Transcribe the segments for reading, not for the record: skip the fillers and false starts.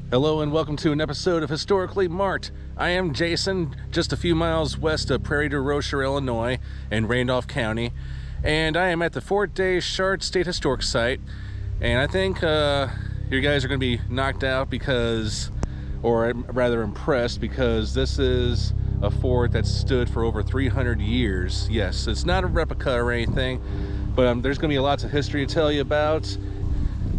Hello and welcome to an episode of Historically Marked. I am Jason, just a few miles west of Prairie du Rocher, Illinois, in Randolph County, and I am at the Fort des Chartres State Historic Site. And I think you guys are going to be knocked out because, or rather impressed, because this is a fort that stood for over 300 years. Yes, it's not a replica or anything, but there's going to be lots of history to tell you about.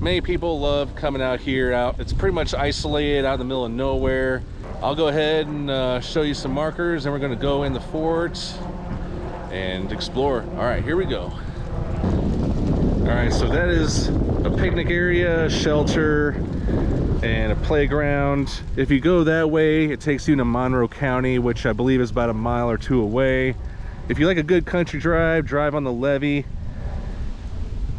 Many people love coming out here. It's pretty much isolated out in the middle of nowhere. I'll go ahead and show you some markers, and we're going to go in the fort and explore. All right, here we go. All right, so that is a picnic area, shelter, and a playground. If you go that way, it takes you to Monroe County, which I believe is about a mile or two away. If you like a good country drive, drive on the levee.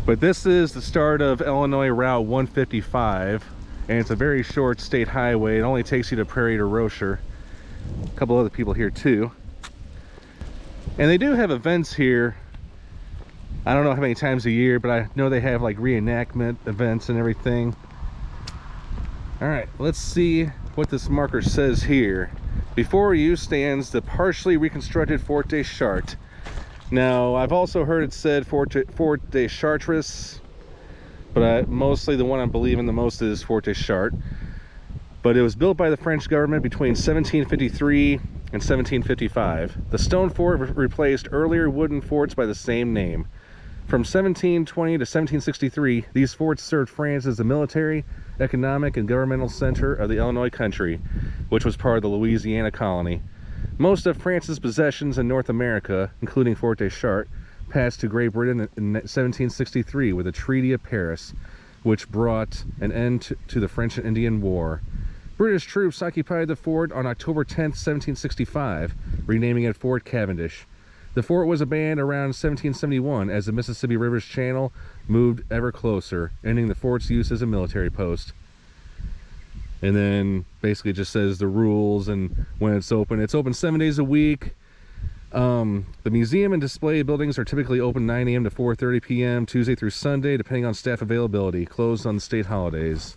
But this is the start of Illinois Route 155, and it's a very short state highway. It only takes you to Prairie du Rocher. A couple other people here too. And they do have events here. I don't know how many times a year, but I know they have like reenactment events and everything. All right, let's see what this marker says here. Before you stands the partially reconstructed Fort des Chartres. Now, I've also heard it said Fort des Chartres, but mostly the one I'm believing the most is Fort des Chartres. But it was built by the French government between 1753 and 1755. The stone fort replaced earlier wooden forts by the same name. From 1720 to 1763, these forts served France as the military, economic, and governmental center of the Illinois country, which was part of the Louisiana colony. Most of France's possessions in North America, including Fort des Chartres, passed to Great Britain in 1763 with the Treaty of Paris, which brought an end to the French and Indian War. British troops occupied the fort on October 10, 1765, renaming it Fort Cavendish. The fort was abandoned around 1771 as the Mississippi River's channel moved ever closer, ending the fort's use as a military post. And then basically just says the rules and when it's open. It's open 7 days a week. The museum and display buildings are typically open 9 a.m. to 4:30 p.m. Tuesday through Sunday, depending on staff availability. Closed on state holidays.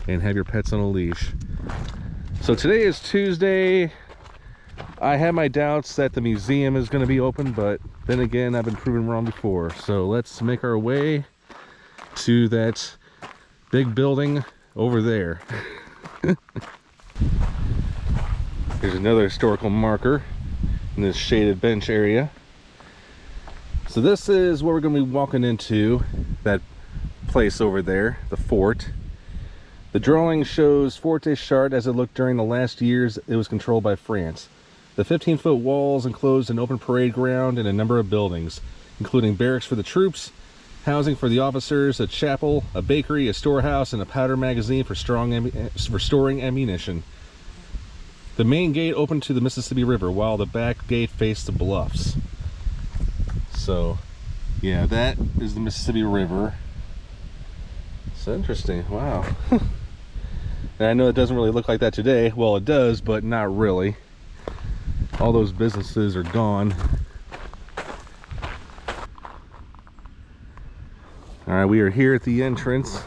And have your pets on a leash. So today is Tuesday. I have my doubts that the museum is going to be open, but then again, I've been proven wrong before. So let's make our way to that big building over there. Here's another historical marker in this shaded bench area. So this is what we're going to be walking into, that place over there, the fort. The drawing shows Fort des Chartres as it looked during the last years it was controlled by France. The 15-foot walls enclosed an open parade ground and a number of buildings, including barracks for the troops, housing for the officers, a chapel, a bakery, a storehouse, and a powder magazine for storing ammunition. The main gate opened to the Mississippi River, while the back gate faced the bluffs. So, yeah, that is the Mississippi River. So interesting, wow. And I know it doesn't really look like that today. Well, it does, but not really. All those businesses are gone. All right, we are here at the entrance.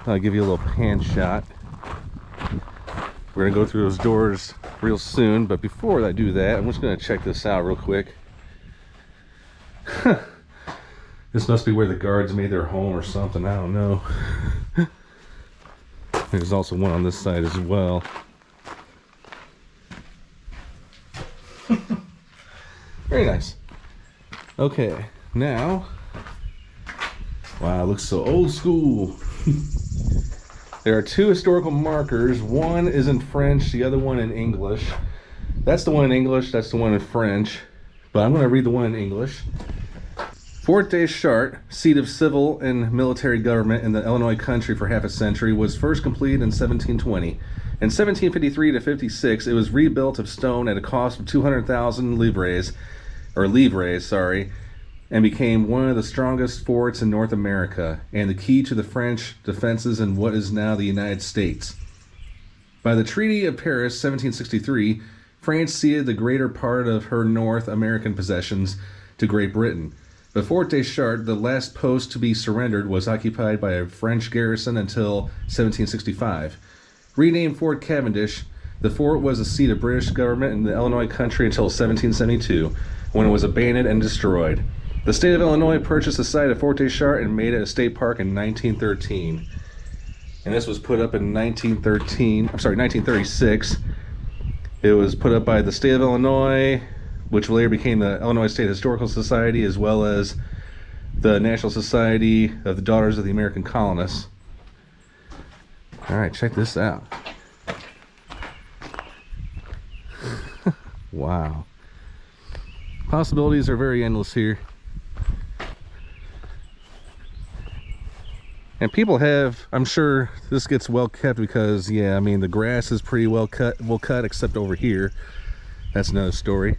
I'll give you a little pan shot. We're gonna go through those doors real soon, but before I do that, I'm just gonna check this out real quick. This must be where the guards made their home or something, I don't know. There's also one on this side as well. Very nice. Okay, now, wow, it looks so old school. There are two historical markers. One is in French, the other one in English. That's the one in English, that's the one in French. But I'm going to read the one in English. Fort des Chartres, seat of civil and military government in the Illinois country for half a century, was first completed in 1720. In 1753 to 56, it was rebuilt of stone at a cost of 200,000 livres, and became one of the strongest forts in North America and the key to the French defenses in what is now the United States. By the Treaty of Paris, 1763, France ceded the greater part of her North American possessions to Great Britain. But Fort des Chartres, the last post to be surrendered, was occupied by a French garrison until 1765. Renamed Fort Cavendish, the fort was a seat of British government in the Illinois country until 1772, when it was abandoned and destroyed. The state of Illinois purchased the site of Fort des Chartres and made it a state park in 1913. And this was put up in 1936. It was put up by the state of Illinois, which later became the Illinois State Historical Society, as well as the National Society of the Daughters of the American Colonists. All right, check this out. Wow. Possibilities are very endless here. And people have, I'm sure this gets well kept because, yeah, I mean, the grass is pretty well cut except over here. That's another story.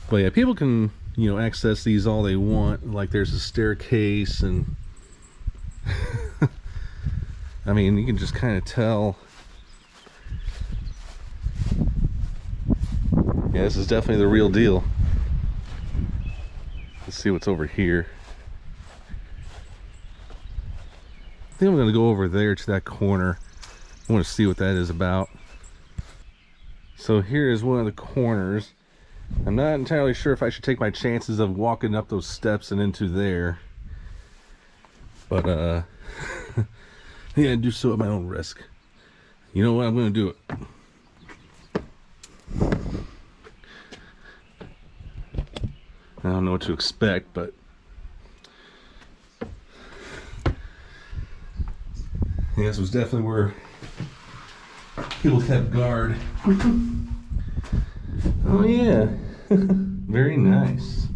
But yeah, people can, you know, access these all they want. Like there's a staircase and I mean, you can just kind of tell. Yeah, this is definitely the real deal. Let's see what's over here. I think I'm going to go over there to that corner. I want to see what that is about. So here is one of the corners. I'm not entirely sure if I should take my chances of walking up those steps and into there. But, yeah, do so at my own risk. You know what? I'm going to do it. I don't know what to expect, but yeah, this was definitely where people kept guard. Oh yeah, very nice.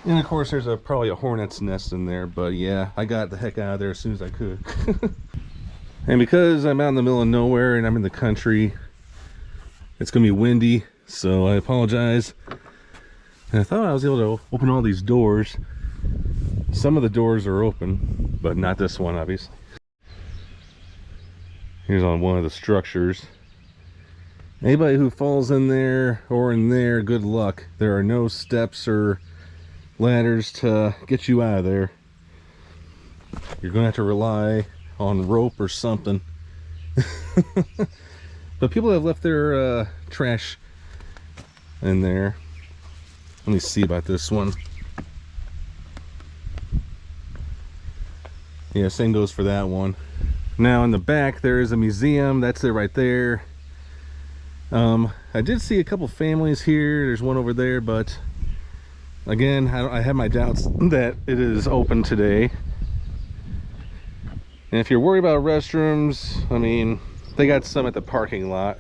And of course there's probably a hornet's nest in there, but yeah, I got the heck out of there as soon as I could. And because I'm out in the middle of nowhere and I'm in the country, it's gonna be windy, so I apologize. And I thought I was able to open all these doors. Some of the doors are open, but not this one, obviously. Here's on one of the structures. Anybody who falls in there or in there, good luck. There are no steps or ladders to get you out of there. You're gonna have to rely on rope or something. But people have left their trash in there. Let me see about this one. Yeah, same goes for that one. Now in the back there is a museum. That's it right there. I did see a couple families here. There's one over there, but again, I have my doubts that it is open today. And if you're worried about restrooms, I mean, they got some at the parking lot.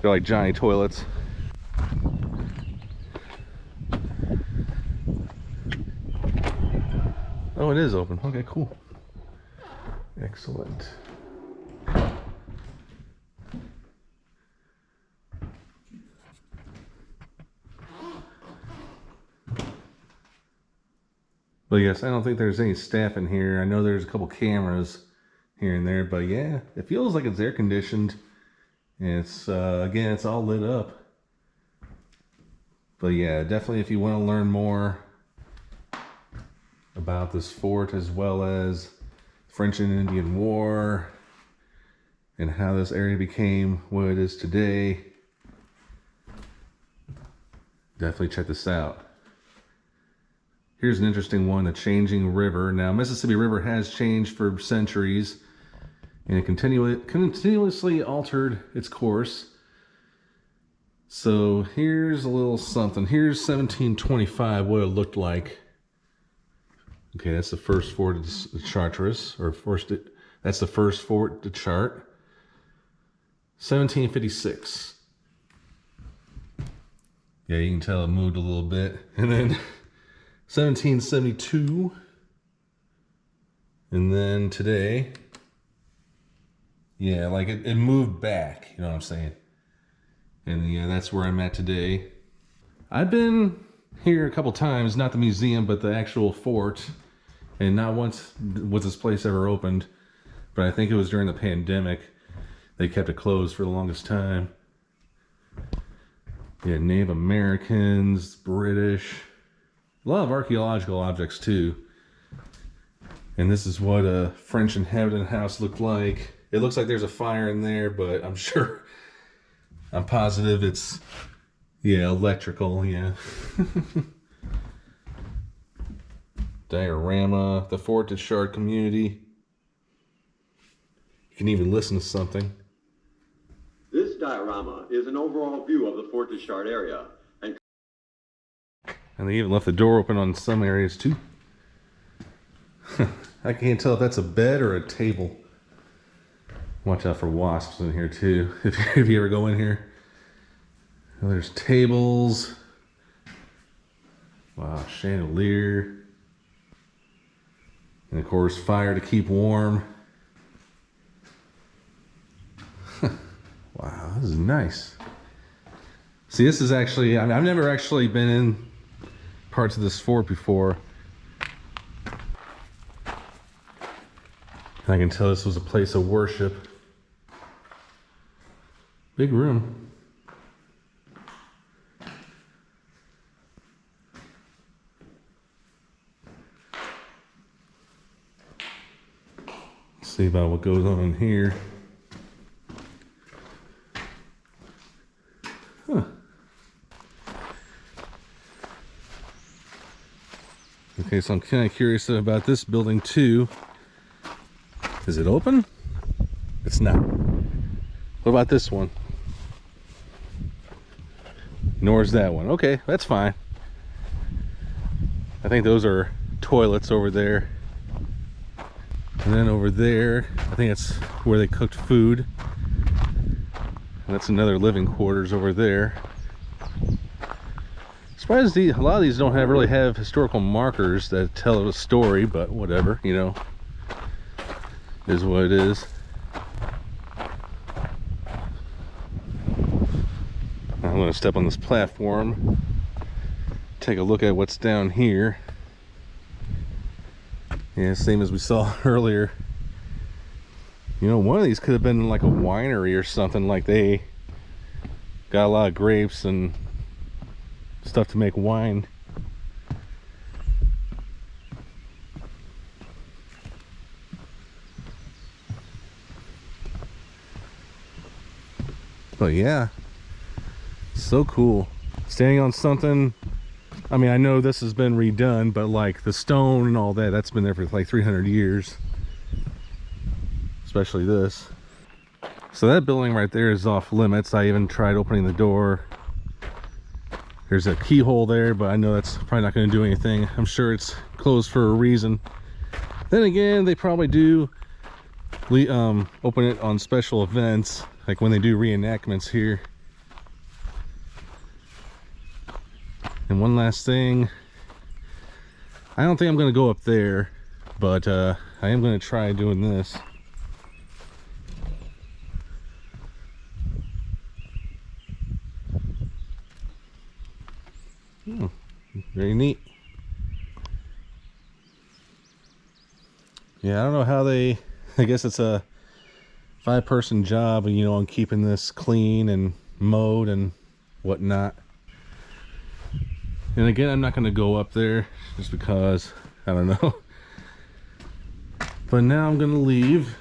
They're like giant toilets. Oh, it is open. Okay, cool. Excellent. But yes, I don't think there's any staff in here. I know there's a couple cameras here and there, but yeah, it feels like it's air conditioned. And it's, again, it's all lit up. But yeah, definitely if you want to learn more about this fort, as well as French and Indian War and how this area became what it is today, definitely check this out. Here's an interesting one, the changing river. Now, Mississippi River has changed for centuries, and it continuously altered its course. So here's a little something. Here's 1725, what it looked like. Okay, that's the first fort of Chartres, or that's the first fort to Chartres. 1756. Yeah, you can tell it moved a little bit. And then 1772, and then today, yeah, like it moved back, you know what I'm saying? And yeah, that's where I'm at today. I've been here a couple times, not the museum, but the actual fort, and not once was this place ever opened, but I think it was during the pandemic. They kept it closed for the longest time. Yeah, Native Americans, British. A lot of archaeological objects too. And this is what a French inhabited house looked like. It looks like there's a fire in there, but I'm positive it's, yeah, electrical, yeah. Diorama, the Fort de Chartres community. You can even listen to something. This diorama is an overall view of the Fort de Chartres area. And they even left the door open on some areas too. I can't tell if that's a bed or a table. Watch out for wasps in here too, if you ever go in here. Oh, there's tables. Wow, chandelier. And of course, fire to keep warm. Wow, this is nice. See, this is actually, I mean, I've never actually been in parts of this fort before. I can tell this was a place of worship. Big room. Let's see about what goes on in here. Huh. Okay, so I'm kind of curious about this building too. Is it open? It's not. What about this one? Nor is that one. Okay, that's fine. I think those are toilets over there. And then over there, I think that's where they cooked food. And that's another living quarters over there. Surprised a lot of these don't really have historical markers that tell a story, but whatever, you know. Is what it is. I'm going to step on this platform, take a look at what's down here. Yeah, same as we saw earlier. You know, one of these could have been like a winery or something, like they got a lot of grapes and stuff to make wine. But yeah, so cool. Standing on something, I mean, I know this has been redone, but like the stone and all that, that's been there for like 300 years. Especially this. So that building right there is off limits. I even tried opening the door. There's a keyhole there, but I know that's probably not going to do anything. I'm sure it's closed for a reason. Then again, they probably do open it on special events, like when they do reenactments here. And one last thing, I don't think I'm going to go up there, but I am going to try doing this. Oh, very neat. Yeah, I don't know how I guess it's a 5-person job, you know, on keeping this clean and mowed and whatnot. And again, I'm not going to go up there just because, I don't know. But now I'm going to leave.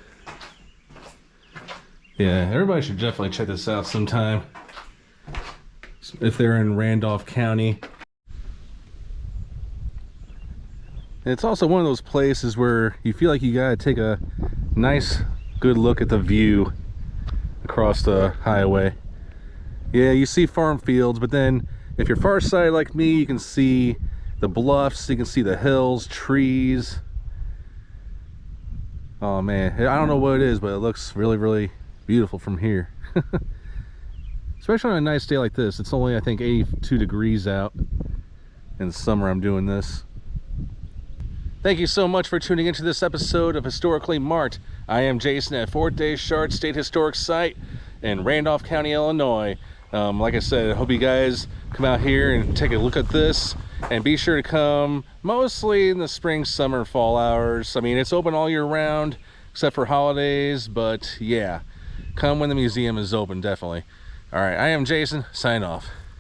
Yeah, everybody should definitely check this out sometime if they're in Randolph County. And it's also one of those places where you feel like you gotta take a nice, good look at the view across the highway. Yeah, you see farm fields, but then if you're farsighted like me, you can see the bluffs, you can see the hills, trees. Oh man, I don't know what it is, but it looks really, really beautiful from here. Especially on a nice day like this. It's only, I think, 82 degrees out. In the summer I'm doing this. Thank you so much for tuning into this episode of Historically Marked. I am Jason at Fort de Chartres State Historic Site in Randolph County, Illinois. Like I said, I hope you guys come out here and take a look at this, and be sure to come mostly in the spring, summer, fall hours. I mean, it's open all year round except for holidays, but yeah, come when the museum is open, definitely. All right, I am Jason, sign off.